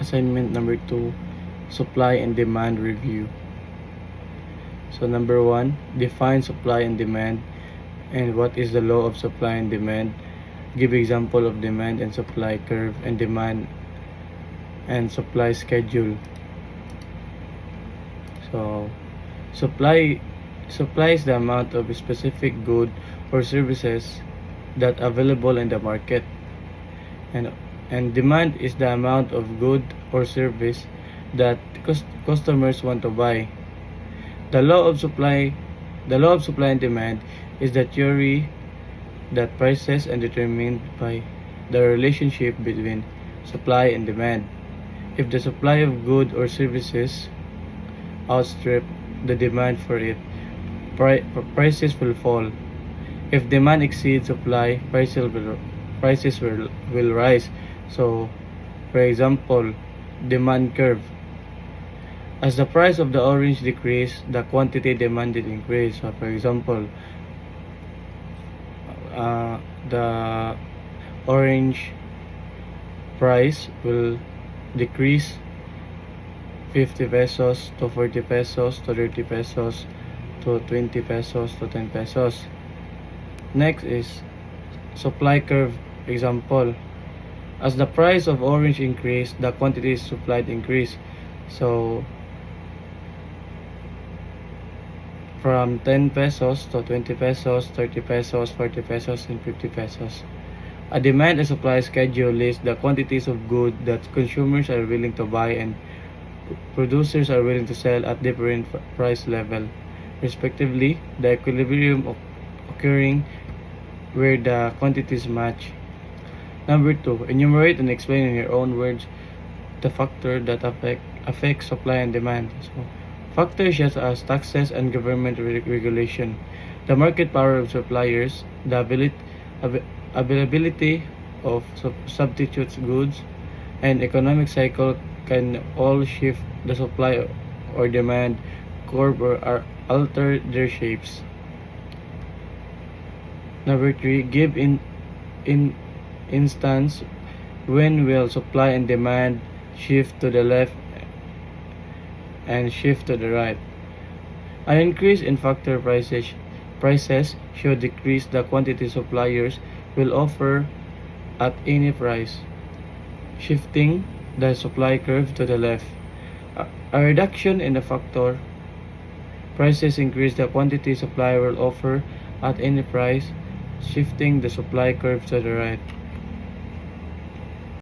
assignment number 2, supply and demand review. So number 1, define supply and demand and what is the law of supply and demand. Give example of demand and supply curve and demand and supply schedule. So supply is the amount of specific good or services that available in the market, and demand is the amount of good or service that customers want to buy. The law of supply and demand is the theory that prices are determined by the relationship between supply and demand. If the supply of goods or services outstrip the demand for it, prices will fall. If demand exceeds supply, prices will rise. So, for example, demand curve. As the price of the orange decrease, the quantity demanded increase. So, for example, the orange price will decrease 50 pesos to 40 pesos to 30 pesos to 20 pesos to 10 pesos. Next is supply curve example. As the price of orange increase, the quantity supplied increase. So from 10 pesos to 20 pesos, 30 pesos, 40 pesos, and 50 pesos. A demand and supply schedule lists the quantities of goods that consumers are willing to buy and producers are willing to sell at different price level, respectively. The equilibrium occurring where the quantities match. Number 2, enumerate and explain in your own words the factor that affect supply and demand. So, factors such as taxes and government regulation, the market power of suppliers, the availability of substitute goods, and economic cycle can all shift the supply or demand curve or alter their shapes. Number 3, give in instance when will supply and demand shift to the left and shift to the right. An increase in factor prices should decrease the quantity suppliers will offer at any price, shifting the supply curve to the left. A reduction in the factor prices increase the quantity supplier will offer at any price, shifting the supply curve to the right.